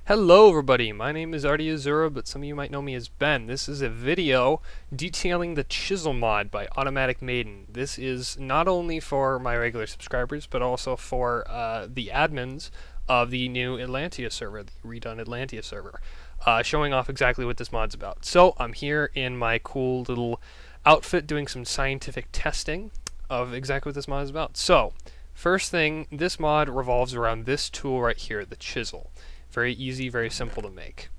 Hello everybody, my name is Artie Azulra, but some of you might know me as Ben. This is a video detailing the Chisel mod by Automatic Maiden. This is not only for my regular subscribers, but also for the admins of the new Atlantia server, the redone Atlantia server, showing off exactly what this mod's about. So I'm here in my cool little outfit doing some scientific testing of exactly what this mod is about. So, first thing, this mod revolves around this tool right here, the Chisel. Very easy, very simple to make.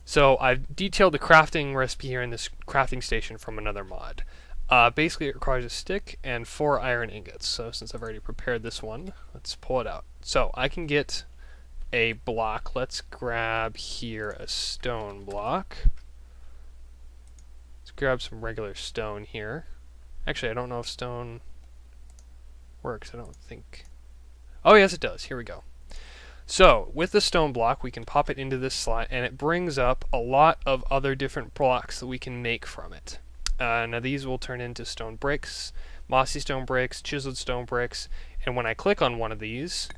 So I've detailed the crafting recipe here in this crafting station from another mod. Basically it requires a stick and 4 iron ingots. So since I've already prepared this one, let's pull it out. So I can get a block. Let's grab here a stone block. Let's grab some regular stone here. Actually, I don't know if stone works. I don't think... Oh yes, it does. Here we go. So, with the stone block, we can pop it into this slot, and it brings up a lot of other different blocks that we can make from it. Now these will turn into stone bricks, mossy stone bricks, chiseled stone bricks, and when I click on one of these,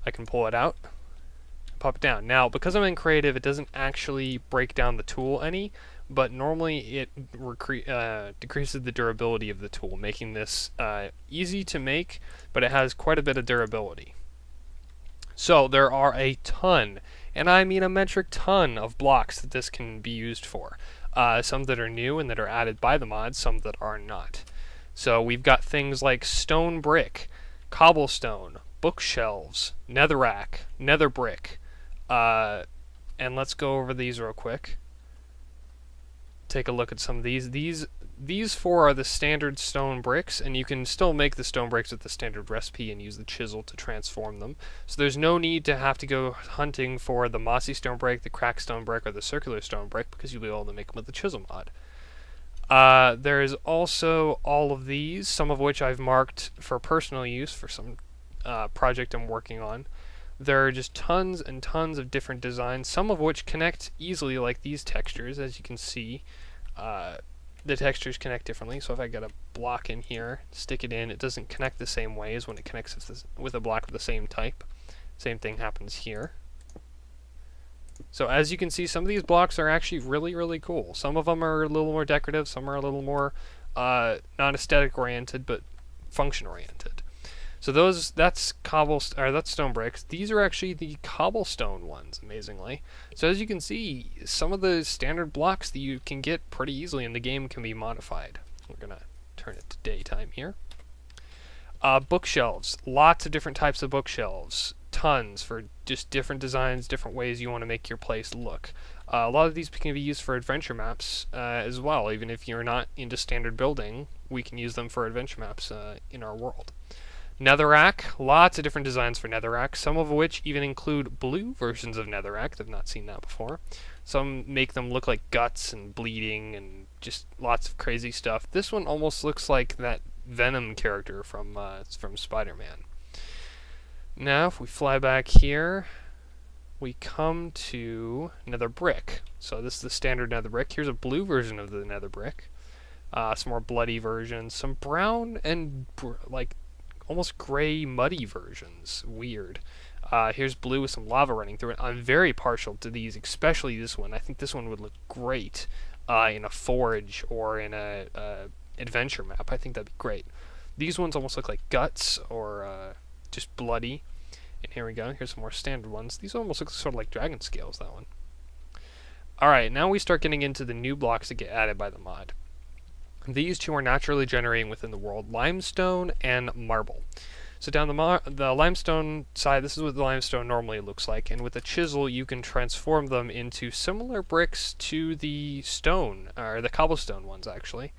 I can pull it out, and pop it down. Now, because I'm in creative, it doesn't actually break down the tool any, but normally it decreases the durability of the tool, making this easy to make, but it has quite a bit of durability. So there are a ton, and I mean a metric ton, of blocks that this can be used for. Some that are new and that are added by the mod, some that are not. So we've got things like stone brick, cobblestone, bookshelves, netherrack, nether brick, and let's go over these real quick. Take a look at some of these. These 4 are the standard stone bricks, and you can still make the stone bricks with the standard recipe and use the chisel to transform them. So there's no need to have to go hunting for the mossy stone brick, the cracked stone brick, or the circular stone brick, because you'll be able to make them with the chisel mod. There's also all of these, some of which I've marked for personal use for some project I'm working on. There are just tons and tons of different designs, some of which connect easily, like these textures, as you can see. The textures connect differently, so if I get a block in here, stick it in, it doesn't connect the same way as when it connects with a block of the same type. Same thing happens here. So as you can see, some of these blocks are actually really, really cool. Some of them are a little more decorative, some are a little more not aesthetic oriented, but function oriented. So that's stone bricks. These are actually the cobblestone ones, amazingly. So as you can see, some of the standard blocks that you can get pretty easily in the game can be modified. We're gonna turn it to daytime here. Bookshelves, lots of different types of bookshelves, tons for just different designs, different ways you want to make your place look. A lot of these can be used for adventure maps as well. Even if you're not into standard building, we can use them for adventure maps in our world. Netherrack, lots of different designs for netherrack, some of which even include blue versions of netherrack. I've not seen that before. Some make them look like guts and bleeding and just lots of crazy stuff. This one almost looks like that Venom character from Spider-Man. Now, if we fly back here, we come to nether brick. So this is the standard nether brick. Here's a blue version of the nether brick. Some more bloody versions, some brown and like almost gray, muddy versions. Weird. Here's blue with some lava running through it. I'm very partial to these, especially this one. I think this one would look great in a forge or in a adventure map. I think that'd be great. These ones almost look like guts or just bloody. And here we go. Here's some more standard ones. These almost look sort of like dragon scales, that one. Alright, now we start getting into the new blocks that get added by the mod. These 2 are naturally generating within the world, limestone and marble. So down the limestone side, this is what the limestone normally looks like, and with a chisel you can transform them into similar bricks to the stone, or the cobblestone ones actually.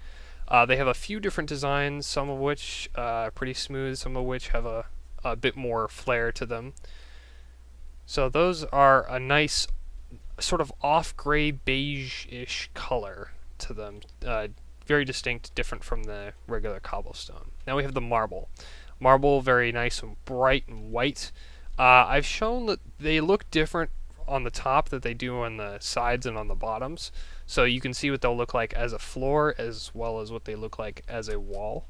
They have a few different designs, some of which are pretty smooth, some of which have a bit more flair to them. So those are a nice sort of off-gray beige-ish color to them. Very distinct, different from the regular cobblestone. Now we have the marble. Marble, very nice and bright and white. I've shown that they look different on the top that they do on the sides and on the bottoms. So you can see what they'll look like as a floor as well as what they look like as a wall.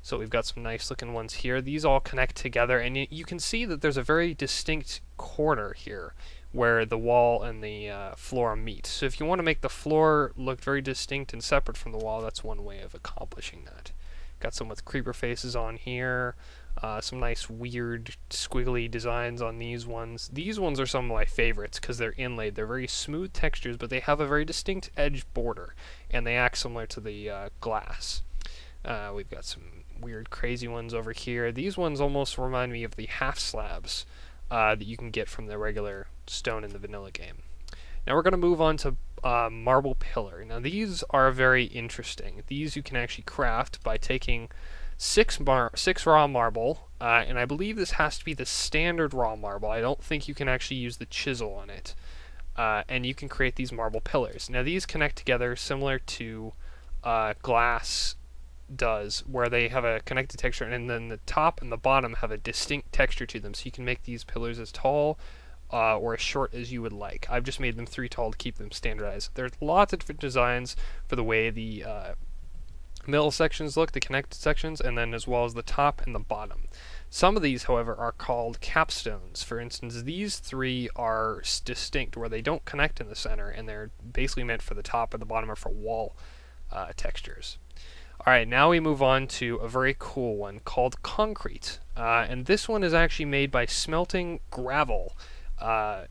So we've got some nice looking ones here. These all connect together, and you can see that there's a very distinct corner here where the wall and the floor meet. So if you want to make the floor look very distinct and separate from the wall, that's one way of accomplishing that. Got some with creeper faces on here. Some nice weird squiggly designs on these ones. These ones are some of my favorites because they're inlaid. They're very smooth textures, but they have a very distinct edge border, and they act similar to the glass. We've got some weird crazy ones over here. These ones almost remind me of the half slabs that you can get from the regular stone in the vanilla game. Now we're going to move on to marble pillar. Now these are very interesting. These you can actually craft by taking six raw marble, and I believe this has to be the standard raw marble. I don't think you can actually use the chisel on it. And you can create these marble pillars. Now these connect together similar to glass does, where they have a connected texture, and then the top and the bottom have a distinct texture to them, so you can make these pillars as tall or as short as you would like. I've just made them 3 tall to keep them standardized. There's lots of different designs for the way the middle sections look, the connected sections, and then as well as the top and the bottom. Some of these, however, are called capstones. For instance, these 3 are distinct, where they don't connect in the center, and they're basically meant for the top and the bottom, or for wall textures. Alright, now we move on to a very cool one called concrete. And this one is actually made by smelting gravel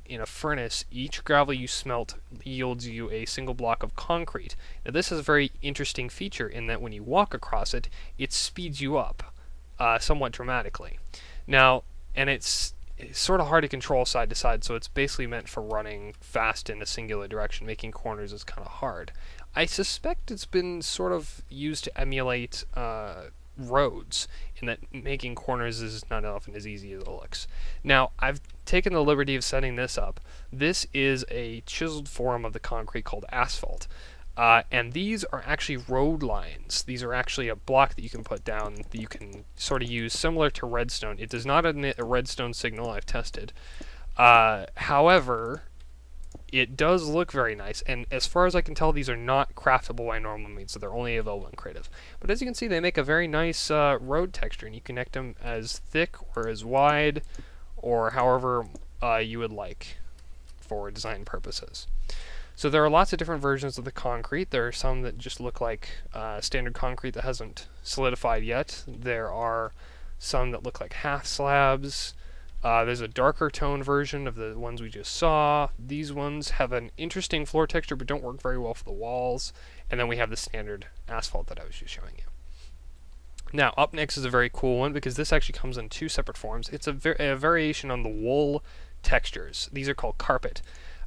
in a furnace. Each gravel you smelt yields you a single block of concrete. Now this is a very interesting feature in that when you walk across it, it speeds you up somewhat dramatically. Now, and it's sort of hard to control side to side, so it's basically meant for running fast in a singular direction. Making corners is kind of hard. I suspect it's been sort of used to emulate roads, in that making corners is not often as easy as it looks. Now, I've taken the liberty of setting this up. This is a chiseled form of the concrete called asphalt. And these are actually road lines. These are actually a block that you can put down that you can sort of use similar to redstone. It does not emit a redstone signal, I've tested. However, it does look very nice, and as far as I can tell, these are not craftable by normal means, so they're only available in creative. But as you can see, they make a very nice road texture, and you connect them as thick or as wide, or however you would like for design purposes. So there are lots of different versions of the concrete. There are some that just look like standard concrete that hasn't solidified yet. There are some that look like half slabs. There's a darker tone version of the ones we just saw. These ones have an interesting floor texture but don't work very well for the walls. And then we have the standard asphalt that I was just showing you. Now, up next is a very cool one because this actually comes in 2 separate forms. It's a variation on the wool textures. These are called carpet.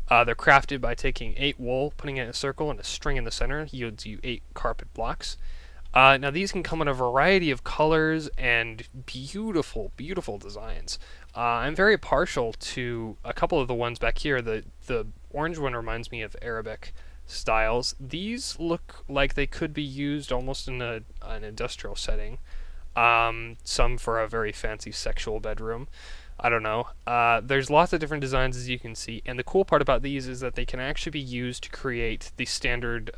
They're crafted by taking 8 wool, putting it in a circle, and a string in the center yields you 8 carpet blocks. Now these can come in a variety of colors and beautiful, beautiful designs. I'm very partial to a couple of the ones back here. The orange one reminds me of Arabic styles. These look like they could be used almost in an industrial setting. Some for a very fancy sexual bedroom. I don't know. There's lots of different designs, as you can see, and the cool part about these is that they can actually be used to create the standard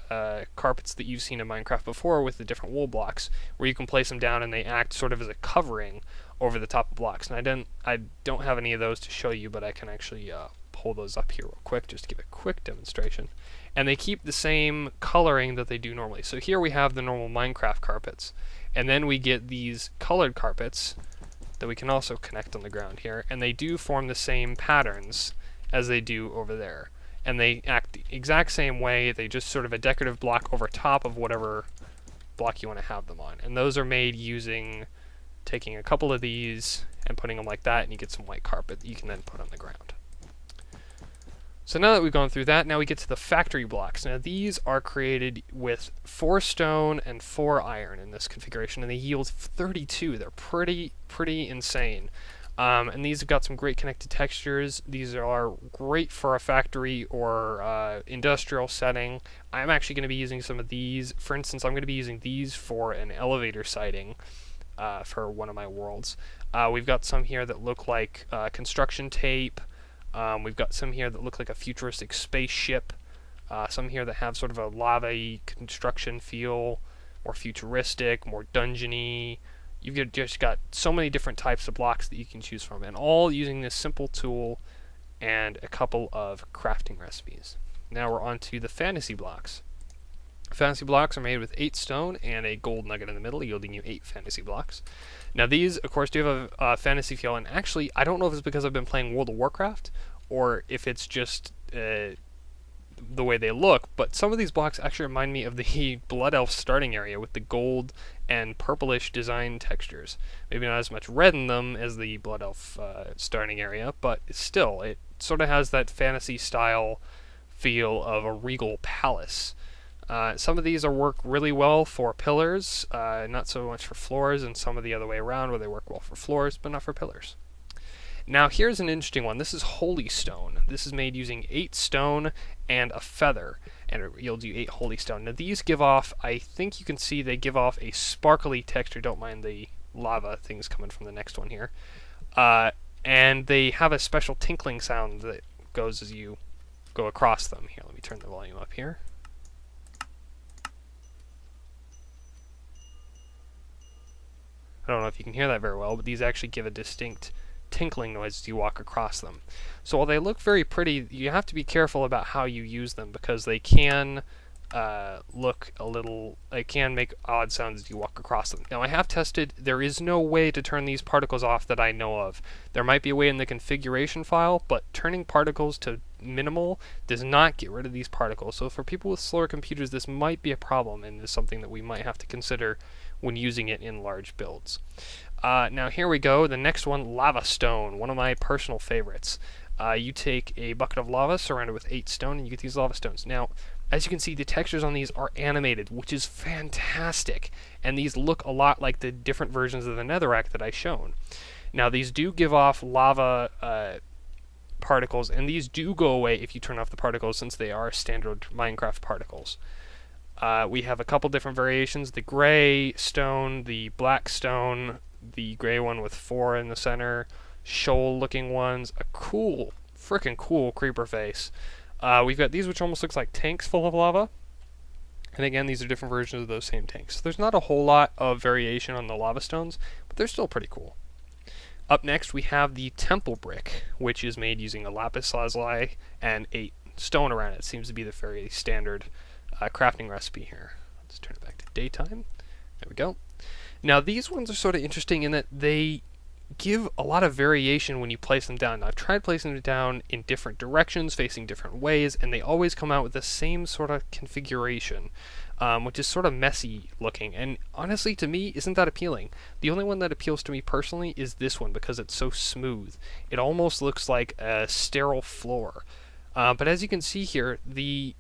carpets that you've seen in Minecraft before with the different wool blocks, where you can place them down and they act sort of as a covering over the top of blocks. And I don't have any of those to show you, but I can actually pull those up here real quick just to give a quick demonstration. And they keep the same coloring that they do normally. So here we have the normal Minecraft carpets, and then we get these colored carpets that we can also connect on the ground here, and they do form the same patterns as they do over there. And they act the exact same way. They just sort of a decorative block over top of whatever block you want to have them on. And those are made using taking a couple of these and putting them like that, and you get some white carpet that you can then put on the ground. So now that we've gone through that, now we get to the factory blocks. Now these are created with 4 stone and 4 iron in this configuration, and they yield 32. They're pretty insane. And these have got some great connected textures. These are great for a factory or industrial setting. I'm actually going to be using some of these. For instance, I'm going to be using these for an elevator siding for one of my worlds. We've got some here that look like construction tape. We've got some here that look like a futuristic spaceship. Some here that have sort of a lava-y construction feel, more futuristic, more dungeony. You've just got so many different types of blocks that you can choose from, and all using this simple tool and a couple of crafting recipes. Now we're on to the fantasy blocks. Fantasy blocks are made with 8 stone and a gold nugget in the middle, yielding you 8 fantasy blocks. Now these, of course, do have a fantasy feel, and actually, I don't know if it's because I've been playing World of Warcraft, or if it's just the way they look, but some of these blocks actually remind me of the Blood Elf starting area with the gold and purplish design textures. Maybe not as much red in them as the Blood Elf starting area, but still, it sort of has that fantasy style feel of a regal palace. Some of these work really well for pillars, not so much for floors, and some of the other way around where they work well for floors, but not for pillars. Now here's an interesting one. This is Holy Stone. This is made using 8 stone and a feather, and it yields you 8 Holy Stone. Now these give off, I think you can see they give off a sparkly texture. Don't mind the lava things coming from the next one here. And they have a special tinkling sound that goes as you go across them. Here, let me turn the volume up here. I don't know if you can hear that very well, but these actually give a distinct tinkling noise as you walk across them. So while they look very pretty, you have to be careful about how you use them, because they can they can make odd sounds as you walk across them. Now I have tested, there is no way to turn these particles off that I know of. There might be a way in the configuration file, but turning particles to minimal does not get rid of these particles. So for people with slower computers, this might be a problem, and is something that we might have to consider when using it in large builds. Now here we go, the next one, Lava Stone, one of my personal favorites. You take a bucket of lava surrounded with 8 stone, and you get these lava stones. Now, as you can see, the textures on these are animated, which is fantastic, and these look a lot like the different versions of the netherrack that I've shown. Now, these do give off lava particles, and these do go away if you turn off the particles, since they are standard Minecraft particles. We have a couple different variations, the gray stone, the black stone, the gray one with 4 in the center, shoal looking ones, a cool, freaking cool creeper face. We've got these which almost looks like tanks full of lava, and again, these are different versions of those same tanks. So there's not a whole lot of variation on the lava stones, but they're still pretty cool. Up next we have the temple brick, which is made using a lapis lazuli and 8 stone around it. It seems to be the very standard crafting recipe here. Let's turn it back to daytime. There we go. Now these ones are sort of interesting in that they give a lot of variation when you place them down. Now, I've tried placing them down in different directions, facing different ways, and they always come out with the same sort of configuration, which is sort of messy looking, and honestly to me isn't that appealing. The only one that appeals to me personally is this one, because it's so smooth. It almost looks like a sterile floor. But as you can see here, the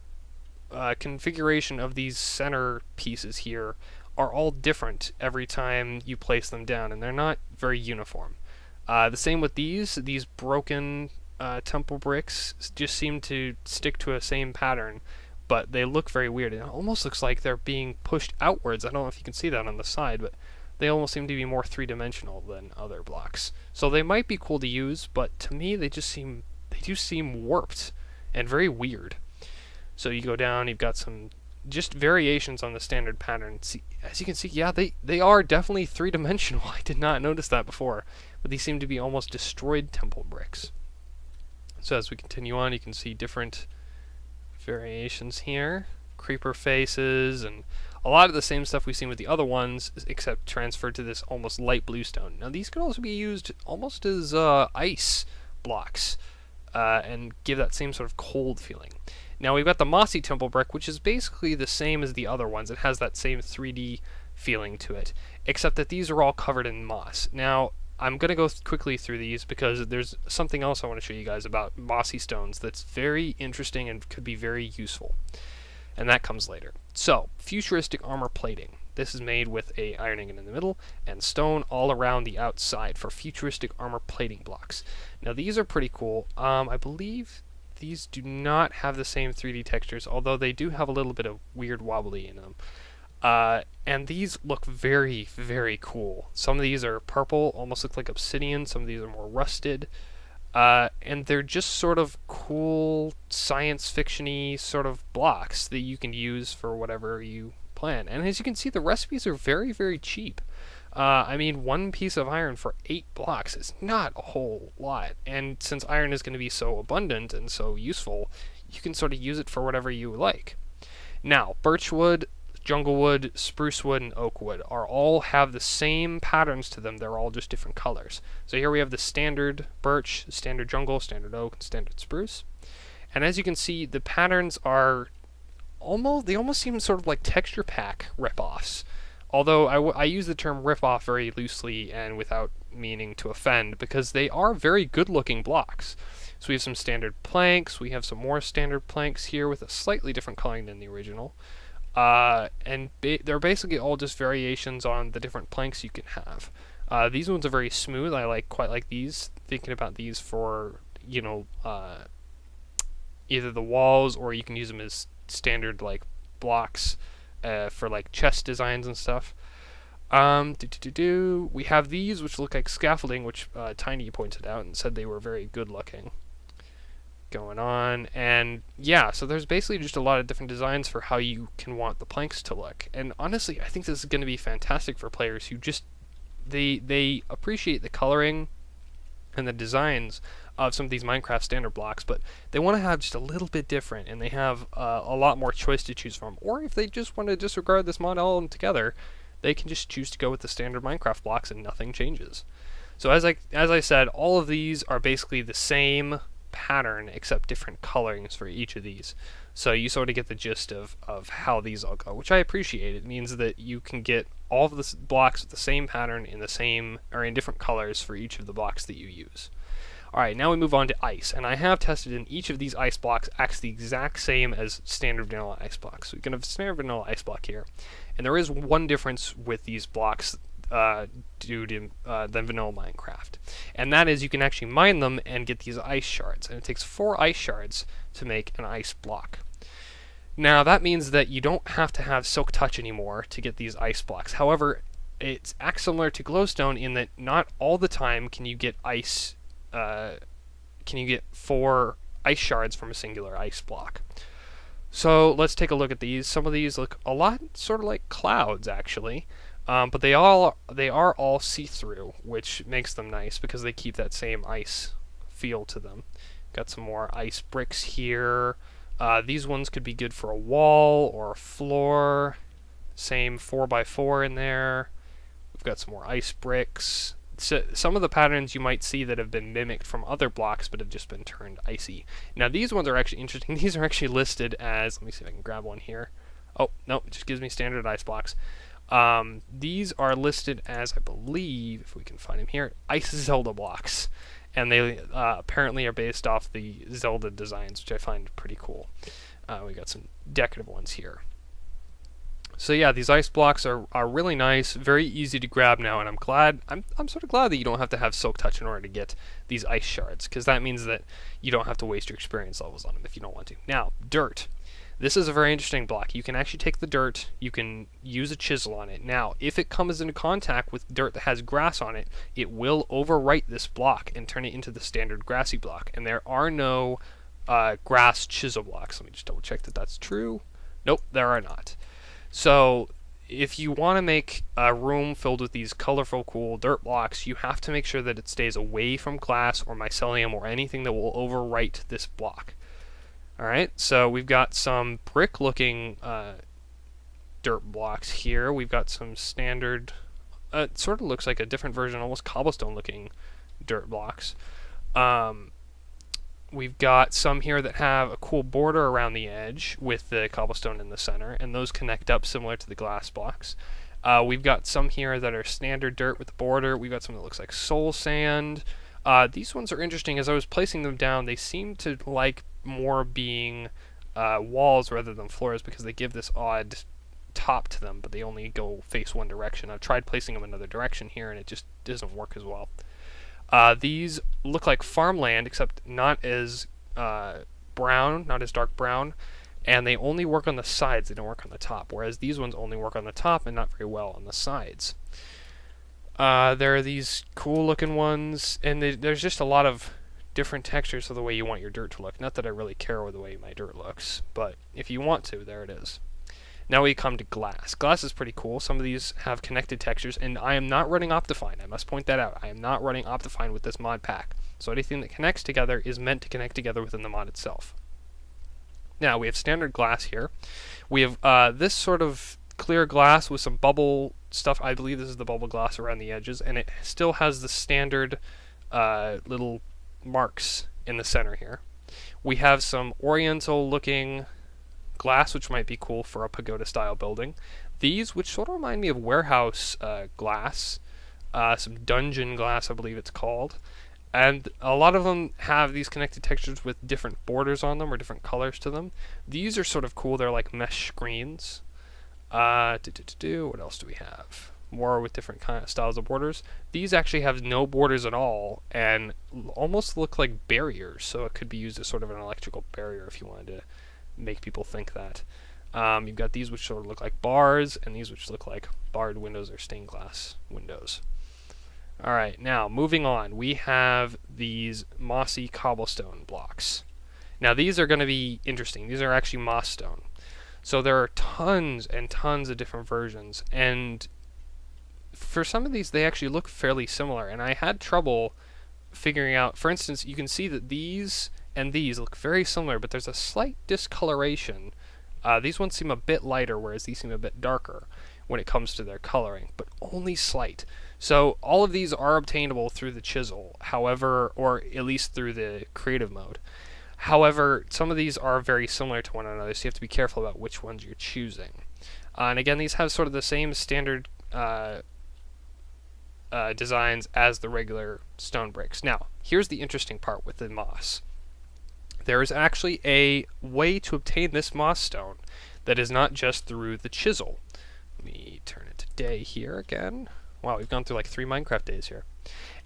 configuration of these center pieces here are all different every time you place them down, and they're not very uniform. The same with these broken temple bricks just seem to stick to a same pattern, but they look very weird. It almost looks like they're being pushed outwards. I don't know if you can see that on the side, but they almost seem to be more three-dimensional than other blocks. So they might be cool to use, but to me they do seem warped and very weird. So you go down, you've got some just variations on the standard pattern. See, as you can see, yeah, they are definitely three-dimensional. I did not notice that before, but these seem to be almost destroyed temple bricks. So as we continue on, you can see different variations here, creeper faces, and a lot of the same stuff we've seen with the other ones, except transferred to this almost light blue stone. Now these could also be used almost as ice blocks, and give that same sort of cold feeling. Now we've got the mossy temple brick, which is basically the same as the other ones. It has that same 3D feeling to it, except that these are all covered in moss. Now I'm going to go quickly through these because there's something else I want to show you guys about mossy stones that's very interesting and could be very useful, and that comes later. So, futuristic armor plating. This is made with a iron ingot in the middle and stone all around the outside for futuristic armor plating blocks. Now these are pretty cool. I believe these do not have the same 3D textures, although they do have a little bit of weird wobbly in them. And these look very, very cool. Some of these are purple, almost look like obsidian. Some of these are more rusted. And they're just sort of cool science fiction-y sort of blocks that you can use for whatever you plan. And as you can see, the recipes are very, very cheap. I mean, one piece of iron for 8 blocks is not a whole lot, and since iron is going to be so abundant and so useful, you can sort of use it for whatever you like. Now, birchwood, junglewood, spruce wood, and oak wood all have the same patterns to them. They're all just different colors. So here we have the standard birch, standard jungle, standard oak, and standard spruce. And as you can see, the patterns are almost seem sort of like texture pack ripoffs. Although I use the term ripoff very loosely and without meaning to offend, because they are very good looking blocks. So we have some standard planks, we have some more standard planks here with a slightly different coloring than the original. And they're basically all just variations on the different planks you can have. These ones are very smooth. I quite like these. Thinking about these for, either the walls, or you can use them as standard like blocks for like chest designs and stuff. We have these which look like scaffolding, which Tiny pointed out and said they were very good looking. Going on, and yeah, so there's basically just a lot of different designs for how you can want the planks to look. And honestly, I think this is going to be fantastic for players who just they appreciate the coloring and the designs of some of these Minecraft standard blocks, but they want to have just a little bit different, and they have a lot more choice to choose from. Or if they just want to disregard this mod altogether, they can just choose to go with the standard Minecraft blocks and nothing changes. So as I said, all of these are basically the same pattern except different colorings for each of these. So you sort of get the gist of how these all go, which I appreciate. It means that you can get all of the blocks with the same pattern in the same or in different colors for each of the blocks that you use. Alright, now we move on to ice, and I have tested in each of these ice blocks acts the exact same as standard vanilla ice blocks. So you can have a standard vanilla ice block here, and there is one difference with these blocks due to than vanilla Minecraft, and that is you can actually mine them and get these ice shards, and it takes 4 ice shards to make an ice block. Now that means that you don't have to have Silk Touch anymore to get these ice blocks. However, it acts similar to glowstone in that not all the time can you get 4 ice shards from a singular ice block. So let's take a look at these. Some of these look a lot sort of like clouds actually. But they are all see-through, which makes them nice because they keep that same ice feel to them. Got some more ice bricks here. These ones could be good for a wall or a floor. Same 4x4 in there. We've got some more ice bricks. So some of the patterns you might see that have been mimicked from other blocks but have just been turned icy. Now these ones are actually interesting. These are actually listed as, let me see if I can grab one here. Oh, no, it just gives me standard ice blocks. These are listed as, I believe, if we can find them here, Ice Zelda blocks. And they apparently are based off the Zelda designs, which I find pretty cool. We got some decorative ones here. So yeah, these ice blocks are really nice, very easy to grab now, and I'm sort of glad that you don't have to have Silk Touch in order to get these ice shards, because that means that you don't have to waste your experience levels on them if you don't want to. Now, dirt. This is a very interesting block. You can actually take the dirt, you can use a chisel on it. Now, if it comes into contact with dirt that has grass on it, it will overwrite this block and turn it into the standard grassy block. And there are no grass chisel blocks. Let me just double check that that's true. Nope, there are not. So, if you want to make a room filled with these colorful, cool dirt blocks, you have to make sure that it stays away from glass or mycelium or anything that will overwrite this block. Alright, so we've got some brick-looking dirt blocks here. We've got some standard, it sort of looks like a different version, almost cobblestone-looking dirt blocks. We've got some here that have a cool border around the edge with the cobblestone in the center, and those connect up similar to the glass blocks. We've got some here that are standard dirt with the border. We've got some that looks like soul sand. These ones are interesting. As I was placing them down, they seem to like more being walls rather than floors because they give this odd top to them, but they only go face one direction. I've tried placing them another direction here, and it just doesn't work as well. These look like farmland, except not as brown, not as dark brown, and they only work on the sides, they don't work on the top, whereas these ones only work on the top and not very well on the sides. There are these cool looking ones, and there's just a lot of different textures of the way you want your dirt to look. Not that I really care with the way my dirt looks, but if you want to, there it is. Now we come to glass. Glass is pretty cool. Some of these have connected textures, and I am not running Optifine. I must point that out. I am not running Optifine with this mod pack. So anything that connects together is meant to connect together within the mod itself. Now we have standard glass here. We have this sort of clear glass with some bubble stuff. I believe this is the bubble glass around the edges, and it still has the standard little marks in the center here. We have some oriental looking glass, which might be cool for a pagoda style building. These, which sort of remind me of warehouse glass, some dungeon glass I believe it's called, and a lot of them have these connected textures with different borders on them or different colors to them. These are sort of cool. They're like mesh screens. What else do we have? More with different kind of styles of borders. These actually have no borders at all and almost look like barriers, so it could be used as sort of an electrical barrier if you wanted to make people think that. You've got these which sort of look like bars, and these which look like barred windows or stained glass windows. Alright, now moving on, we have these mossy cobblestone blocks. Now these are going to be interesting. These are actually moss stone. So there are tons and tons of different versions, and for some of these they actually look fairly similar, and I had trouble figuring out, for instance, you can see that these and these look very similar, but there's a slight discoloration. These ones seem a bit lighter, whereas these seem a bit darker when it comes to their coloring, but only slight. So all of these are obtainable through the Chisel, however, or at least through the creative mode. However, some of these are very similar to one another, so you have to be careful about which ones you're choosing. And again, these have sort of the same standard designs as the regular stone bricks. Now, here's the interesting part with the moss. There is actually a way to obtain this moss stone that is not just through the Chisel. Let me turn it to day here again. Wow, we've gone through like 3 Minecraft days here.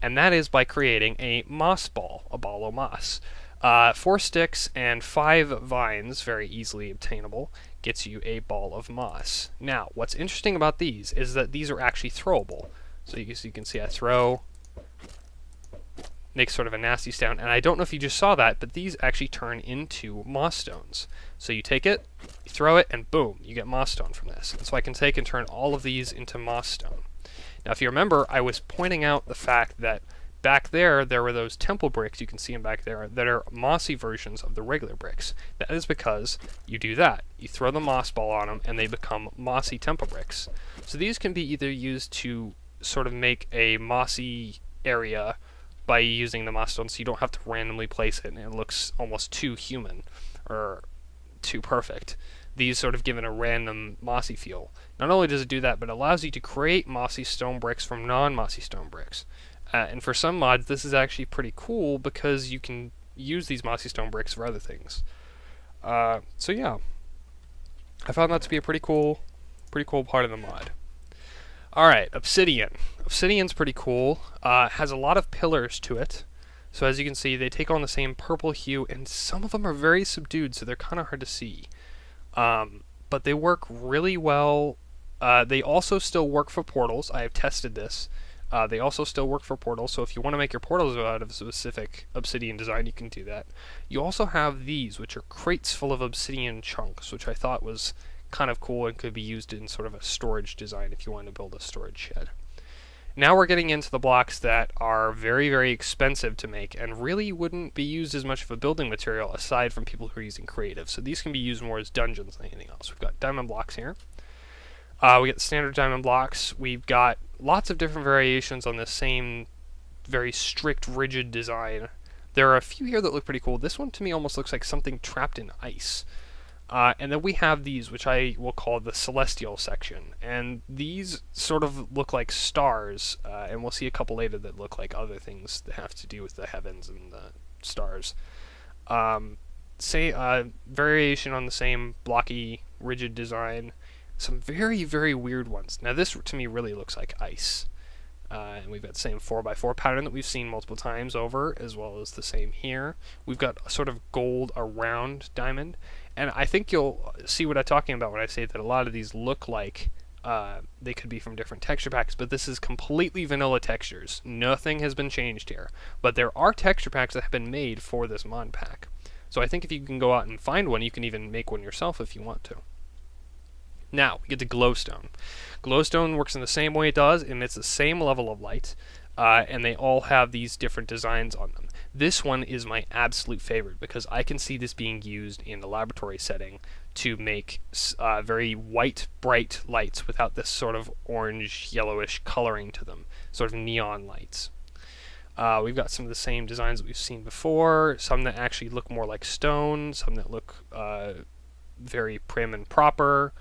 And that is by creating a moss ball, a ball of moss. 4 sticks and 5 vines, very easily obtainable, gets you a ball of moss. Now, what's interesting about these is that these are actually throwable. So you can see I throw, makes sort of a nasty sound, and I don't know if you just saw that, but these actually turn into moss stones. So you take it, you throw it, and boom, you get moss stone from this. And so I can take and turn all of these into moss stone. Now if you remember, I was pointing out the fact that back there were those temple bricks, you can see them back there, that are mossy versions of the regular bricks. That is because you do that. You throw the moss ball on them, and they become mossy temple bricks. So these can be either used to sort of make a mossy area by using the moss stone, so you don't have to randomly place it and it looks almost too human or too perfect. These sort of give it a random mossy feel. Not only does it do that, but it allows you to create mossy stone bricks from non-mossy stone bricks. And for some mods, this is actually pretty cool because you can use these mossy stone bricks for other things. So yeah, I found that to be a pretty cool part of the mod. Alright, obsidian. Obsidian's pretty cool. Has a lot of pillars to it. So as you can see, they take on the same purple hue, and some of them are very subdued, so they're kind of hard to see. But they work really well. They also still work for portals. I have tested this. They also still work for portals, so if you want to make your portals out of a specific obsidian design, you can do that. You also have these, which are crates full of obsidian chunks, which I thought was kind of cool and could be used in sort of a storage design if you wanted to build a storage shed. Now we're getting into the blocks that are very, very expensive to make and really wouldn't be used as much of a building material aside from people who are using creative. So these can be used more as dungeons than anything else. We've got diamond blocks here. We got standard diamond blocks. We've got lots of different variations on the same very strict, rigid design. There are a few here that look pretty cool. This one to me almost looks like something trapped in ice. And then we have these, which I will call the celestial section. And these sort of look like stars, and we'll see a couple later that look like other things that have to do with the heavens and the stars. Variation on the same blocky, rigid design. Some very, very weird ones. Now this, to me, really looks like ice. And we've got the same 4x4 pattern that we've seen multiple times over, as well as the same here. We've got a sort of gold around diamond. And I think you'll see what I'm talking about when I say that a lot of these look like they could be from different texture packs, but this is completely vanilla textures. Nothing has been changed here. But there are texture packs that have been made for this mod pack. So I think if you can go out and find one, you can even make one yourself if you want to. Now, we get to glowstone. Glowstone works in the same way it does, and it's the same level of light, and they all have these different designs on them. This one is my absolute favorite because I can see this being used in the laboratory setting to make very white, bright lights without this sort of orange, yellowish coloring to them, sort of neon lights. We've got some of the same designs that we've seen before, some that actually look more like stone, some that look very prim and proper.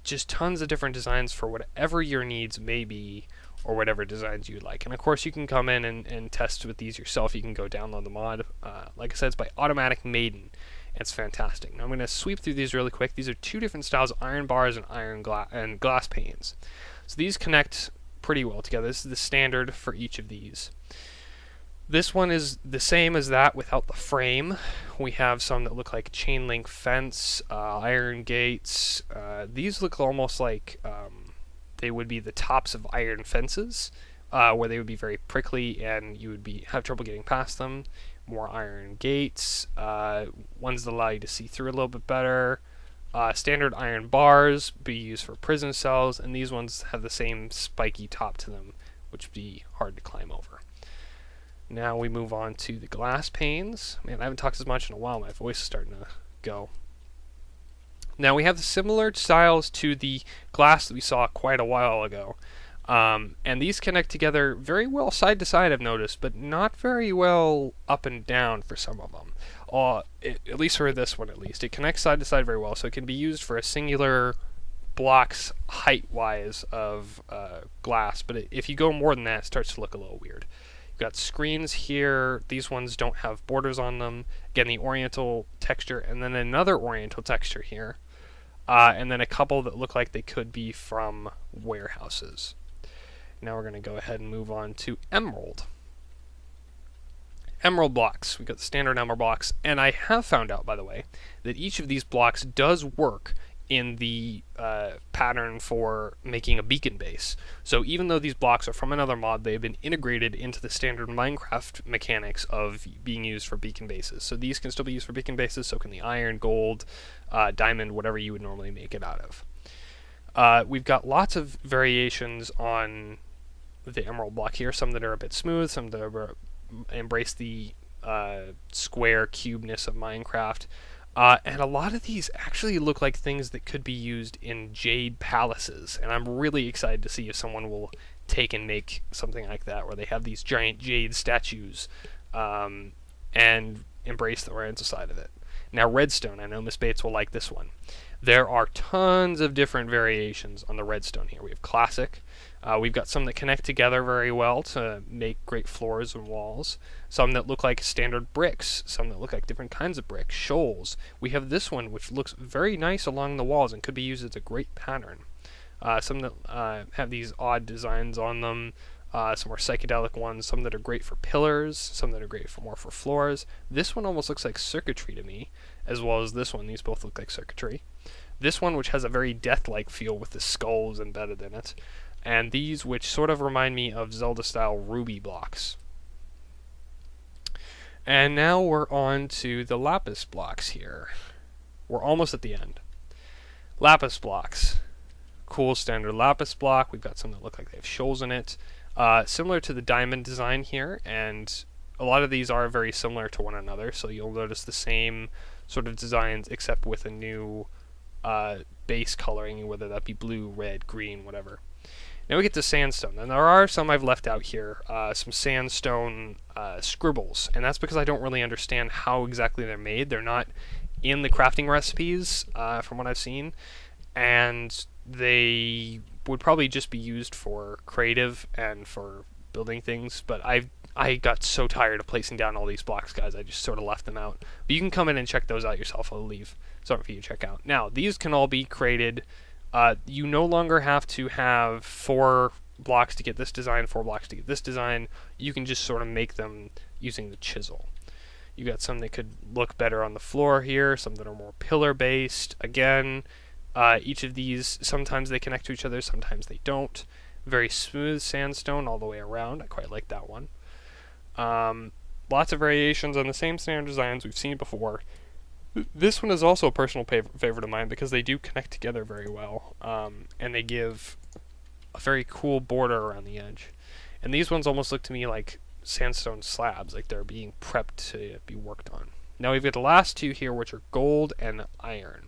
Just tons of different designs for whatever your needs may be, or whatever designs you like. And of course you can come in and test with these yourself. You can go download the mod. Like I said, it's by Automatic Maiden. It's fantastic. Now I'm going to sweep through these really quick. These are two different styles of iron bars and glass panes. So these connect pretty well together. This is the standard for each of these. This one is the same as that without the frame. We have some that look like chain link fence, iron gates. These look almost like they would be the tops of iron fences, where they would be very prickly and you would have trouble getting past them. More iron gates, ones that allow you to see through a little bit better. Standard iron bars be used for prison cells, and these ones have the same spiky top to them, which would be hard to climb over. Now we move on to the glass panes. Man, I haven't talked as much in a while. My voice is starting to go. Now we have the similar styles to the glass that we saw quite a while ago. And these connect together very well side to side, I've noticed, but not very well up and down for some of them. At least for this one, at least. It connects side to side very well, so it can be used for a singular blocks height-wise of glass. But if you go more than that, it starts to look a little weird. You've got screens here. These ones don't have borders on them. Again, the oriental texture, and then another oriental texture here. And then a couple that look like they could be from warehouses. Now we're going to go ahead and move on to emerald. Emerald blocks. We've got the standard emerald blocks, and I have found out, by the way, that each of these blocks does work in the pattern for making a beacon base. So even though these blocks are from another mod, they have been integrated into the standard Minecraft mechanics of being used for beacon bases. So these can still be used for beacon bases, so can the iron, gold, diamond, whatever you would normally make it out of. We've got lots of variations on the emerald block here, some that are a bit smooth, some that embrace the square cubeness of Minecraft. And a lot of these actually look like things that could be used in jade palaces, and I'm really excited to see if someone will take and make something like that, where they have these giant jade statues and embrace the oriental side of it. Now redstone, I know Miss Bates will like this one. There are tons of different variations on the redstone here. We have classic. We've got some that connect together very well to make great floors and walls. Some that look like standard bricks. Some that look like different kinds of bricks. Shoals. We have this one which looks very nice along the walls and could be used as a great pattern. Some that have these odd designs on them. Some more psychedelic ones. Some that are great for pillars. Some that are great for more for floors. This one almost looks like circuitry to me, as well as this one. These both look like circuitry. This one, which has a very death-like feel with the skulls embedded in it. And these, which sort of remind me of Zelda-style ruby blocks. And now we're on to the lapis blocks here. We're almost at the end. Lapis blocks. Cool standard lapis block. We've got some that look like they have shoals in it. Similar to the diamond design here, and a lot of these are very similar to one another, so you'll notice the same sort of designs except with a new base coloring, whether that be blue, red, green, whatever. Now we get to sandstone, and there are some I've left out here, some sandstone scribbles, and that's because I don't really understand how exactly they're made. They're not in the crafting recipes from what I've seen, and they would probably just be used for creative and for building things, but I got so tired of placing down all these blocks, guys, I just sort of left them out. But you can come in and check those out yourself. I'll leave something for you to check out. Now, these can all be created. You no longer have to have 4 blocks to get this design, 4 blocks to get this design. You can just sort of make them using the chisel. You got some that could look better on the floor here, some that are more pillar-based. Again, each of these, sometimes they connect to each other, sometimes they don't. Very smooth sandstone all the way around. I quite like that one. Lots of variations on the same standard designs we've seen before. This one is also a personal favorite of mine because they do connect together very well, and they give a very cool border around the edge. And these ones almost look to me like sandstone slabs, like they're being prepped to be worked on. Now we've got the last two here, which are gold and iron.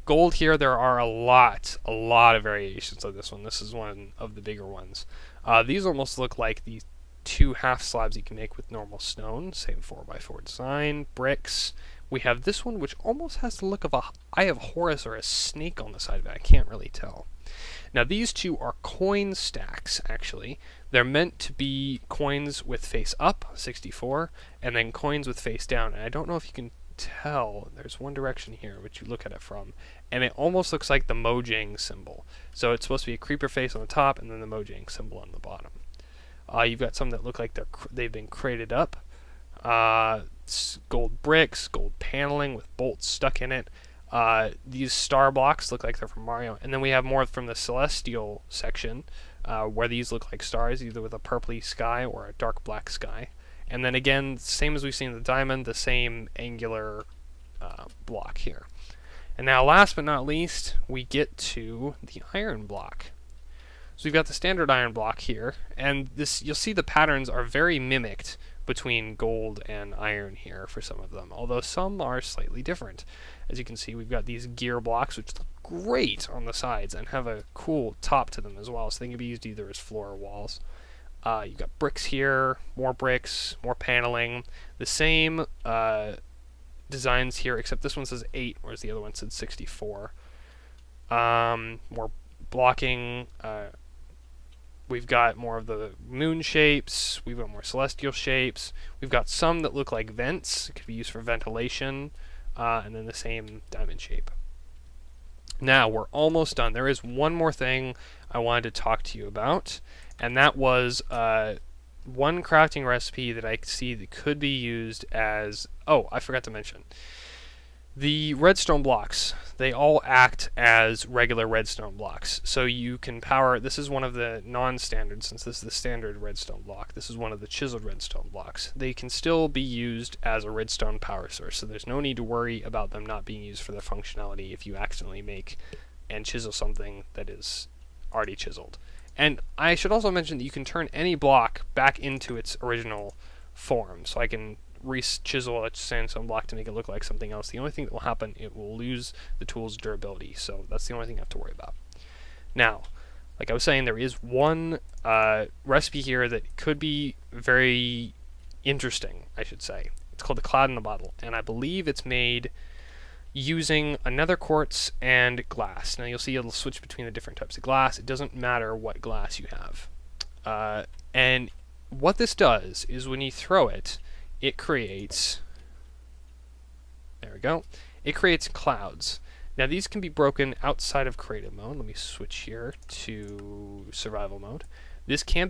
Gold here, there are a lot of variations of this one. This is one of the bigger ones. These almost look like the two half slabs you can make with normal stone. Same 4x4 design, bricks. We have this one, which almost has the look of a Eye of Horus or a snake on the side of it. I can't really tell. Now these two are coin stacks, actually. They're meant to be coins with face up, 64, and then coins with face down. And I don't know if you can tell, there's one direction here which you look at it from, and it almost looks like the Mojang symbol. So it's supposed to be a creeper face on the top and then the Mojang symbol on the bottom. You've got some that look like they've been crated up. Gold bricks, gold paneling with bolts stuck in it. These star blocks look like they're from Mario. And then we have more from the celestial section, where these look like stars, either with a purpley sky or a dark black sky. And then again, same as we've seen in the diamond, the same angular block here. And now last but not least, we get to the iron block. So we've got the standard iron block here, and this, you'll see the patterns are very mimicked between gold and iron here for some of them, although some are slightly different. As you can see, we've got these gear blocks which look great on the sides and have a cool top to them as well, so they can be used either as floor or walls. You've got bricks here, more paneling, the same designs here, except this one says 8, whereas the other one said 64. More blocking. We've got more of the moon shapes. We've got more celestial shapes. We've got some that look like vents. It could be used for ventilation. And then the same diamond shape. Now, we're almost done. There is one more thing I wanted to talk to you about. And that was one crafting recipe that I see that could be used as... Oh, I forgot to mention. The redstone blocks, they all act as regular redstone blocks. So you can power, this is one of the non-standard, since this is the standard redstone block. This is one of the chiseled redstone blocks. They can still be used as a redstone power source, so there's no need to worry about them not being used for their functionality if you accidentally make and chisel something that is already chiseled. And I should also mention that you can turn any block back into its original form. So I can re-chisel a sandstone block to make it look like something else. The only thing that will happen, it will lose the tool's durability. So that's the only thing I have to worry about. Now, like I was saying, there is one recipe here that could be very interesting, I should say. It's called the Cloud in a Bottle, and I believe it's made using another quartz and glass. Now you'll see it'll switch between the different types of glass. It doesn't matter what glass you have. And what this does is when you throw it, it creates, there we go, it creates clouds. Now these can be broken outside of creative mode. Let me switch here to survival mode. These can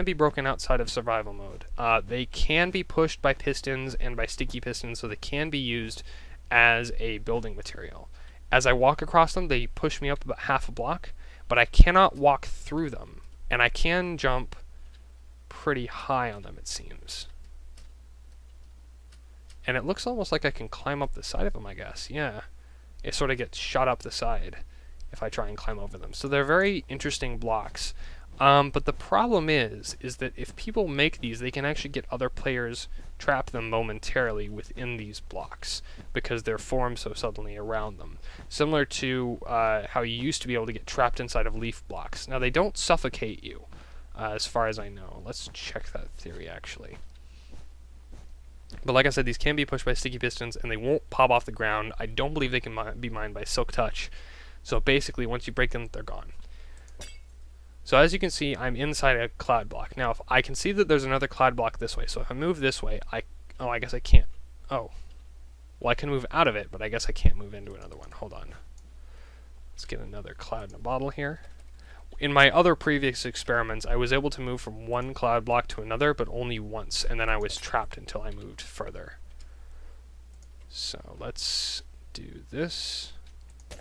be broken outside of survival mode. They can be pushed by pistons and by sticky pistons, so they can be used as a building material. As I walk across them, they push me up about half a block, but I cannot walk through them, and I can jump pretty high on them, it seems. And it looks almost like I can climb up the side of them, I guess. Yeah. It sort of gets shot up the side if I try and climb over them. So they're very interesting blocks. But the problem is that if people make these, they can actually get other players trap them momentarily within these blocks because they're formed so suddenly around them. Similar to how you used to be able to get trapped inside of leaf blocks. Now, they don't suffocate you, as far as I know. Let's check that theory, actually. But like I said, these can be pushed by sticky pistons, and they won't pop off the ground. I don't believe they can be mined by silk touch. So basically, once you break them, they're gone. So as you can see, I'm inside a cloud block. Now, if I can see that there's another cloud block this way. So if I move this way, I guess I can't. Oh. Well, I can move out of it, but I guess I can't move into another one. Hold on. Let's get another cloud in a bottle here. In my other previous experiments, I was able to move from one cloud block to another, but only once, and then I was trapped until I moved further. So let's do this. There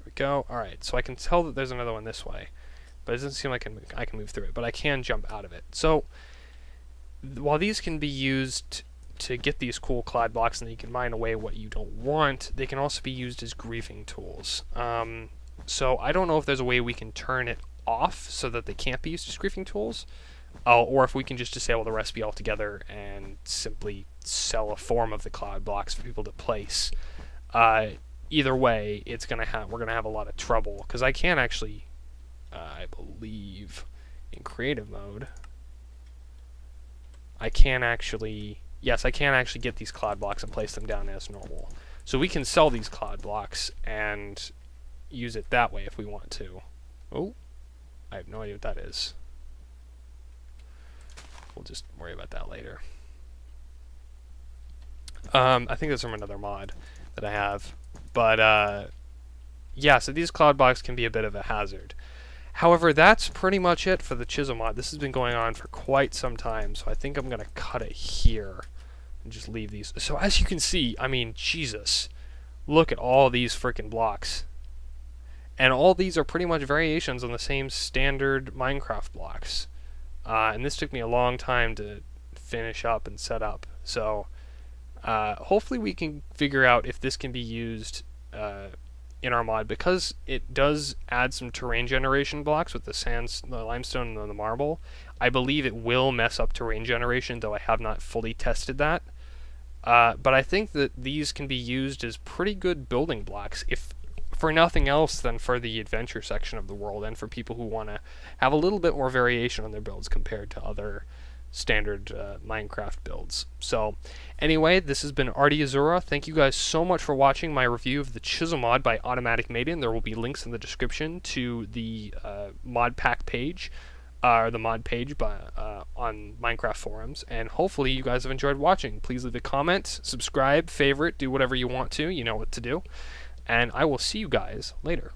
we go. Alright, so I can tell that there's another one this way, but it doesn't seem like I can move through it, but I can jump out of it. So while these can be used to get these cool cloud blocks, and then you can mine away what you don't want, they can also be used as griefing tools. So I don't know if there's a way we can turn it off so that they can't be used as griefing tools, or if we can just disable the recipe altogether and simply sell a form of the cloud blocks for people to place. Either way, we're gonna have a lot of trouble, because I can actually, I believe, in creative mode, I can actually get these cloud blocks and place them down as normal. So we can sell these cloud blocks and use it that way if we want to. Oh, I have no idea what that is. We'll just worry about that later. I think that's from another mod that I have. But, yeah, so these cloud blocks can be a bit of a hazard. However, that's pretty much it for the Chisel mod. This has been going on for quite some time, so I think I'm going to cut it here and just leave these. So as you can see, I mean, Jesus, look at all these freaking blocks. And all these are pretty much variations on the same standard Minecraft blocks. And this took me a long time to finish up and set up. So hopefully we can figure out if this can be used in our mod, because it does add some terrain generation blocks with the limestone and the marble. I believe it will mess up terrain generation, though I have not fully tested that. But I think that these can be used as pretty good building blocks, if for nothing else than for the adventure section of the world, and for people who want to have a little bit more variation on their builds compared to other standard Minecraft builds. So anyway, this has been Artie Azulra. Thank you guys so much for watching my review of the Chisel mod by Automatic Maiden. There will be links in the description to the mod pack page, or the mod page on Minecraft forums, and hopefully you guys have enjoyed watching. Please leave a comment, subscribe, favorite, do whatever you want to. You know what to do. And I will see you guys later.